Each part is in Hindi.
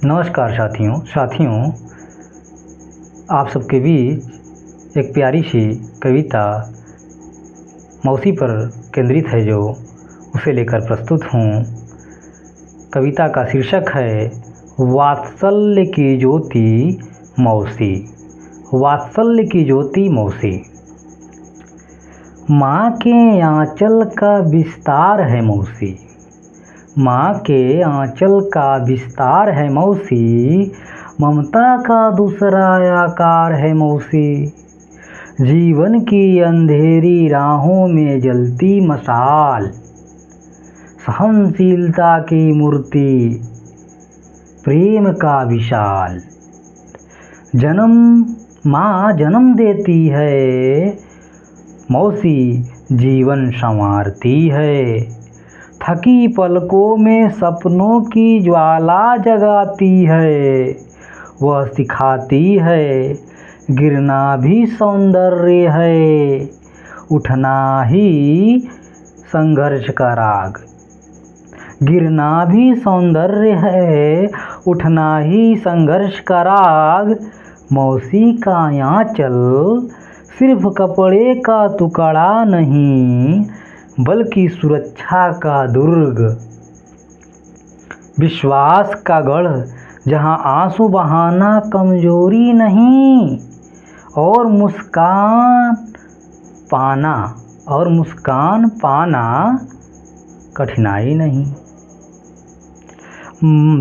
नमस्कार साथियों, आप सबके बीच एक प्यारी सी कविता मौसी पर केंद्रित है जो उसे लेकर प्रस्तुत हूँ। कविता का शीर्षक है वात्सल्य की ज्योति मौसी। वात्सल्य की ज्योति मौसी। माँ के आंचल का विस्तार है मौसी। माँ के आंचल का विस्तार है मौसी। ममता का दूसरा आकार है मौसी। जीवन की अंधेरी राहों में जलती मशाल, सहनशीलता की मूर्ति, प्रेम का विशाल। माँ जन्म देती है, मौसी जीवन संवारती है। थकी पलकों में सपनों की ज्वाला जगाती है। वह सिखाती है गिरना भी सौंदर्य है, उठना ही संघर्ष का राग। गिरना भी सौंदर्य है, उठना ही संघर्ष का राग। मौसी का आंचल सिर्फ कपड़े का टुकड़ा नहीं, बल्कि सुरक्षा का दुर्ग, विश्वास का गढ़, जहां आंसू बहाना कमजोरी नहीं और मुस्कान पाना कठिनाई नहीं।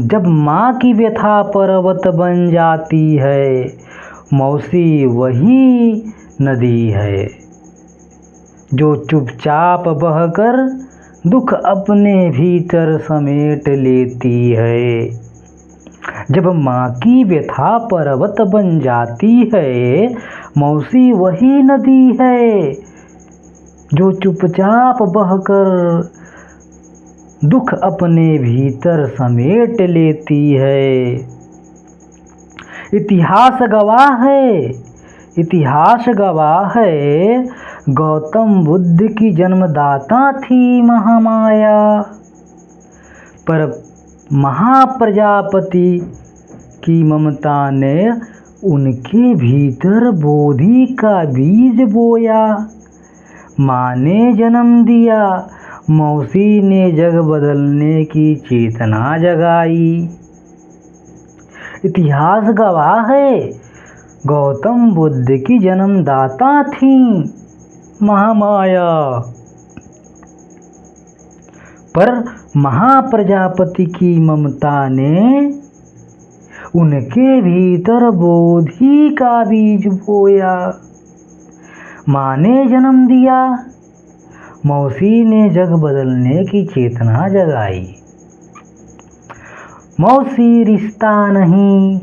जब माँ की व्यथा पर्वत बन जाती है, मौसी वही नदी है जो चुपचाप बहकर दुख अपने भीतर समेट लेती है। जब माँ की व्यथा पर्वत बन जाती है, मौसी वही नदी है जो चुपचाप बहकर दुख अपने भीतर समेट लेती है। इतिहास गवाह है गौतम बुद्ध की जन्मदाता थी महामाया, पर महाप्रजापति की ममता ने उनके भीतर बोधि का बीज बोया। माँ ने जन्म दिया, मौसी ने जग बदलने की चेतना जगाई। इतिहास गवाह है गौतम बुद्ध की जन्मदाता थी महामाया, पर महाप्रजापति की ममता ने उनके भीतर बोधि का बीज बोया। माँ ने जन्म दिया, मौसी ने जग बदलने की चेतना जगाई। मौसी रिश्ता नहीं,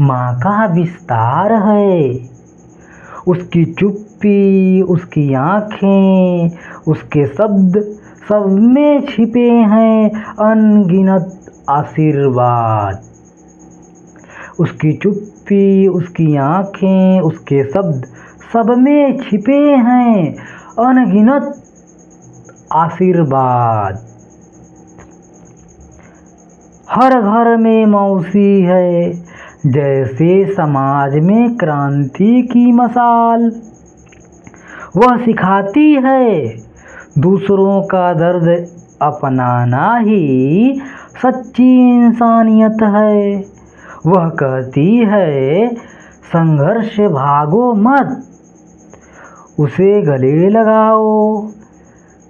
माँ का विस्तार है। उसकी चुप्पी, उसकी आँखें, उसके शब्द, सब में छिपे हैं अनगिनत आशीर्वाद। उसकी चुप्पी, उसकी आँखें, उसके शब्द, सब में छिपे हैं अनगिनत आशीर्वाद। हर घर में मौसी है, जैसे समाज में क्रांति की मशाल। वह सिखाती है दूसरों का दर्द अपनाना ही सच्ची इंसानियत है। वह कहती है संघर्ष भागो मत, उसे गले लगाओ,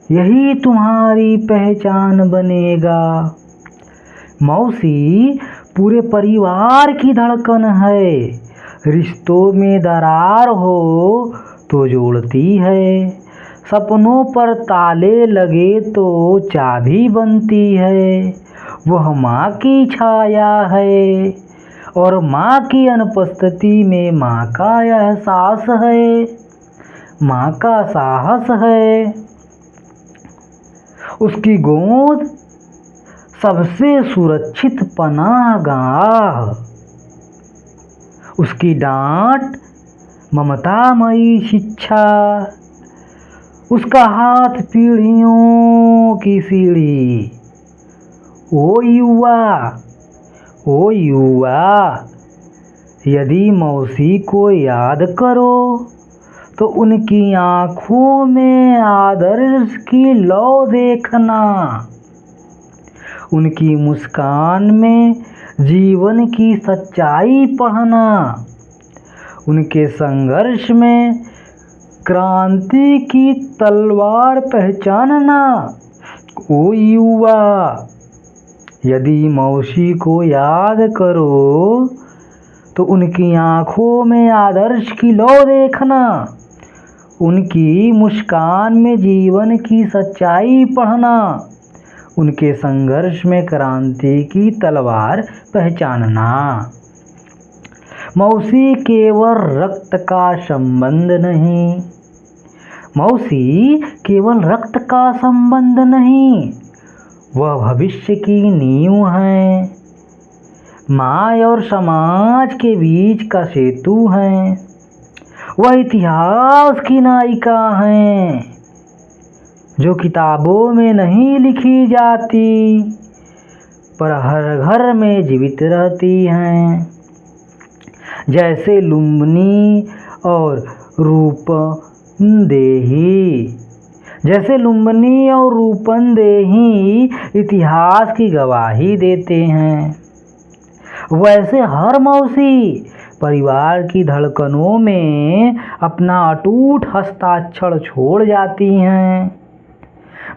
यही तुम्हारी पहचान बनेगा। मौसी पूरे परिवार की धड़कन है। रिश्तों में दरार हो तो जोड़ती है। सपनों पर ताले लगे तो चाबी बनती है। वह माँ की छाया है और माँ की अनुपस्थिति में माँ का एहसास है, माँ का साहस है। उसकी गोद सबसे सुरक्षित पनाहगाह, उसकी डांट ममतामयी शिक्षा, उसका हाथ पीढ़ियों की सीढ़ी। ओ युवा, ओ युवा, यदि मौसी को याद करो तो उनकी आँखों में आदर्श की लौ देखना, उनकी मुस्कान में जीवन की सच्चाई पढ़ना, उनके संघर्ष में क्रांति की तलवार पहचानना। ओ युवा, यदि मौसी को याद करो तो उनकी आँखों में आदर्श की लौ देखना, उनकी मुस्कान में जीवन की सच्चाई पढ़ना, उनके संघर्ष में क्रांति की तलवार पहचानना। मौसी केवल रक्त का संबंध नहीं, मौसी केवल रक्त का संबंध नहीं, वह भविष्य की नींव है, माँ और समाज के बीच का सेतु है, वह इतिहास की नायिका हैं जो किताबों में नहीं लिखी जाती पर हर घर में जीवित रहती हैं। जैसे लुम्बिनी और रूपंदेही, जैसे लुम्बिनी और रूपंदेही इतिहास की गवाही देते हैं, वैसे हर मौसी परिवार की धड़कनों में अपना अटूट हस्ताक्षर छोड़ जाती हैं।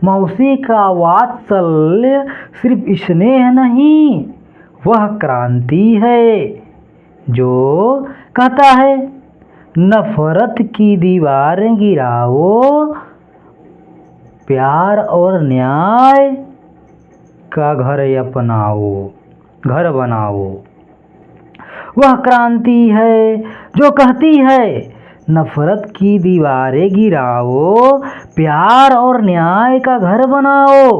मौसी का वात्सल्य सिर्फ स्नेह नहीं, वह क्रांति है जो कहता है नफरत की दीवारें गिराओ, प्यार और न्याय का घर अपनाओ, घर बनाओ। वह क्रांति है जो कहती है नफरत की दीवारें गिराओ, प्यार और न्याय का घर बनाओ।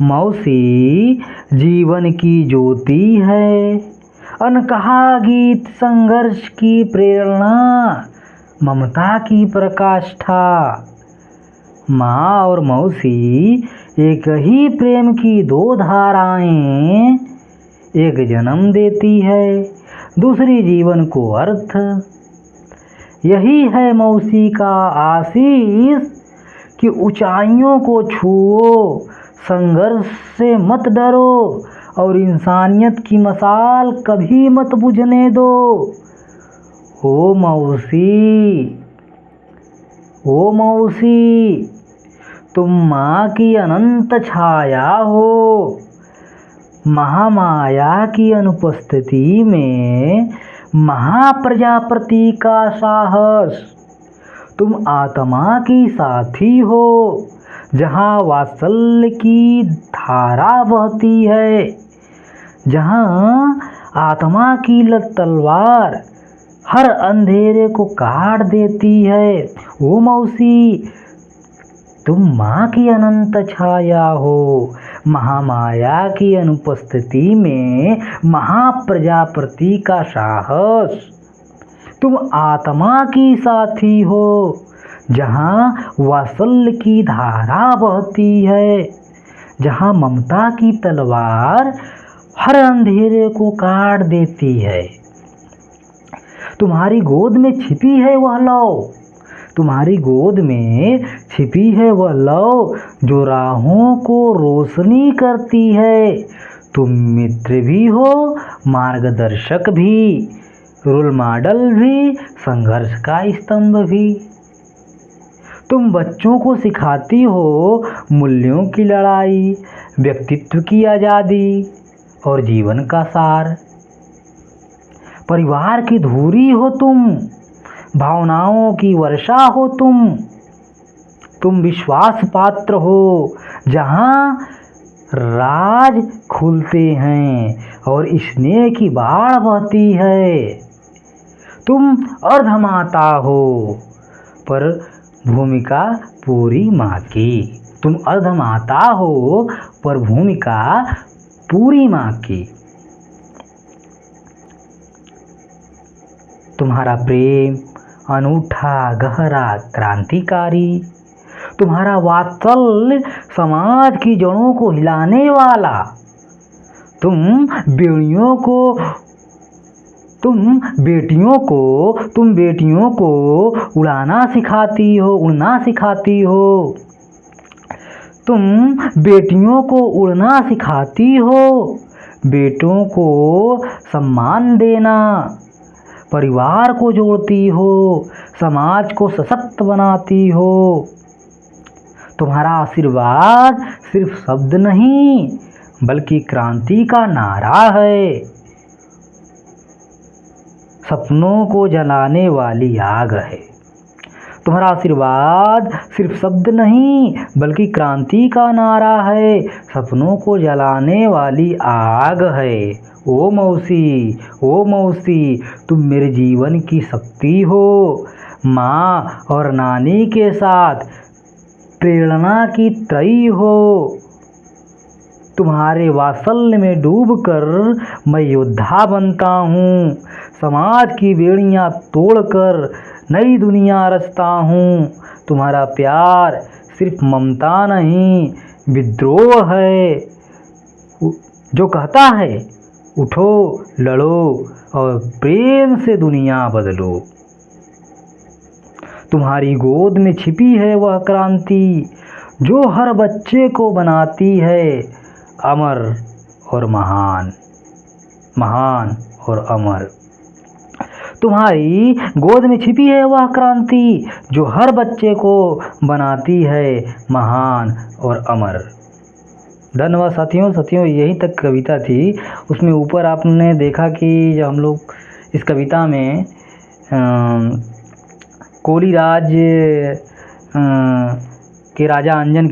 मौसी जीवन की ज्योति है, अनकहा गीत संघर्ष की प्रेरणा, ममता की प्रकाष्ठा। माँ और मौसी एक ही प्रेम की दो धाराएं, एक जन्म देती है, दूसरी जीवन को अर्थ। यही है मौसी का आशीष कि ऊंचाइयों को छुओ, संघर्ष से मत डरो और इंसानियत की मशाल कभी मत बुझने दो। ओ मौसी, ओ मौसी, तुम माँ की अनंत छाया हो, महामाया की अनुपस्थिति में महाप्रजापति का साहस। तुम आत्मा की साथी हो, जहाँ वात्सल्य की धारा बहती है, जहाँ आत्मा की तलवार हर अंधेरे को काट देती है। ओ मौसी, तुम माँ की अनंत छाया हो, महामाया की अनुपस्थिति में महाप्रजापति का साहस। तुम आत्मा की साथी हो, जहाँ वात्सल्य की धारा बहती है, जहाँ ममता की तलवार हर अंधेरे को काट देती है। तुम्हारी गोद में छिपी है वह लौ, तुम्हारी गोद में छिपी है वह लौ जो राहों को रोशनी करती है। तुम मित्र भी हो, मार्गदर्शक भी, रोल मॉडल भी, संघर्ष का स्तंभ भी। तुम बच्चों को सिखाती हो मूल्यों की लड़ाई, व्यक्तित्व की आज़ादी और जीवन का सार। परिवार की धुरी हो तुम, भावनाओं की वर्षा हो तुम विश्वास पात्र हो, जहाँ राज खुलते हैं और स्नेह की बाढ़ बहती है। तुम अर्धमाता हो पर भूमिका पूरी माँ की, तुम अर्धमाता हो पर भूमिका पूरी माँ की। तुम्हारा प्रेम अनूठा, गहरा, क्रांतिकारी, तुम्हारा वात्सल्य समाज की जड़ों को हिलाने वाला, तुम बेटियों को उड़ना सिखाती हो। तुम बेटियों को उड़ना सिखाती हो, बेटों को सम्मान देना, परिवार को जोड़ती हो, समाज को सशक्त बनाती हो। तुम्हारा आशीर्वाद सिर्फ शब्द नहीं बल्कि क्रांति का नारा है, सपनों को जलाने वाली आग है। तुम्हारा आशीर्वाद सिर्फ शब्द नहीं बल्कि क्रांति का नारा है, सपनों को जलाने वाली आग है। ओ मौसी, तुम मेरे जीवन की शक्ति हो, माँ और नानी के साथ प्रेरणा की त्रयी हो। तुम्हारे वात्सल्य में डूबकर मैं योद्धा बनता हूँ, समाज की बेड़ियाँ तोड़कर नई दुनिया रचता हूँ। तुम्हारा प्यार सिर्फ ममता नहीं विद्रोह है, जो कहता है उठो, लड़ो और प्रेम से दुनिया बदलो। तुम्हारी गोद में छिपी है वह क्रांति जो हर बच्चे को बनाती है अमर और महान और अमर। तुम्हारी गोद में छिपी है वह क्रांति जो हर बच्चे को बनाती है महान और अमर। धन्यवाद साथियों, यही तक कविता थी। उसमें ऊपर आपने देखा कि जब हम लोग इस कविता में कोली राज के राजा अंजन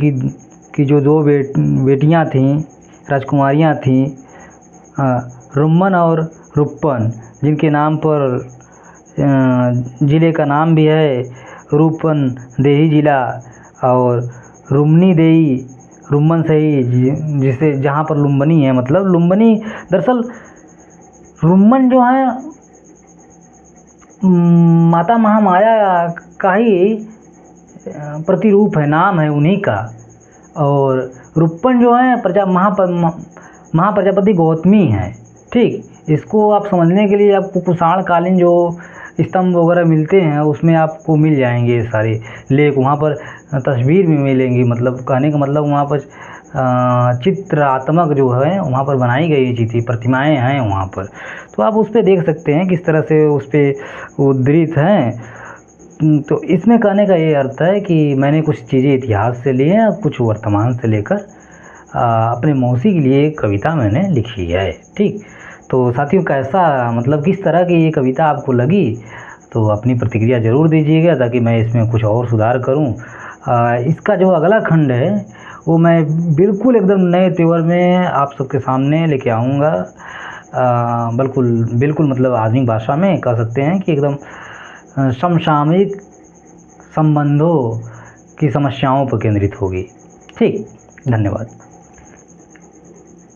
की जो दो बेटियां थीं, राजकुमारियां थीं, रुम्मन और रुप्पन, जिनके नाम पर ज़िले का नाम भी है रूपन देही ज़िला, और रुम्मनी देही रुम्मन सही, जिसे जहाँ पर लुम्बनी है, मतलब लुम्बनी दरअसल रुम्मन जो है माता महामाया का ही प्रतिरूप है, नाम है उन्हीं का। और रुप्पन जो है महाप्रजापति गौतमी है। ठीक, इसको आप समझने के लिए आपको कुषाण कालीन जो स्तंभ वगैरह मिलते हैं उसमें आपको मिल जाएंगे ये सारे लेख, वहाँ पर तस्वीर भी मिलेंगी। मतलब कहने का मतलब वहाँ पर चित्रात्मक जो है वहाँ पर बनाई गई चीज़ें, प्रतिमाएं हैं वहाँ पर, तो आप उस पर देख सकते हैं किस तरह से उस पर उद्धृत हैं। तो इसमें कहने का ये अर्थ है कि मैंने कुछ चीज़ें इतिहास से ली हैं, कुछ वर्तमान से लेकर अपने मौसी के लिए एक कविता मैंने लिखी है। ठीक, तो साथियों कैसा, मतलब किस तरह की ये कविता आपको लगी, तो अपनी प्रतिक्रिया ज़रूर दीजिएगा ताकि मैं इसमें कुछ और सुधार करूं। इसका जो अगला खंड है वो मैं बिल्कुल एकदम नए तेवर में आप सबके सामने लेके आऊँगा। बिल्कुल मतलब आधुनिक भाषा में कह सकते हैं कि एकदम समसामयिक संबंधों की समस्याओं पर केंद्रित होगी। ठीक, धन्यवाद।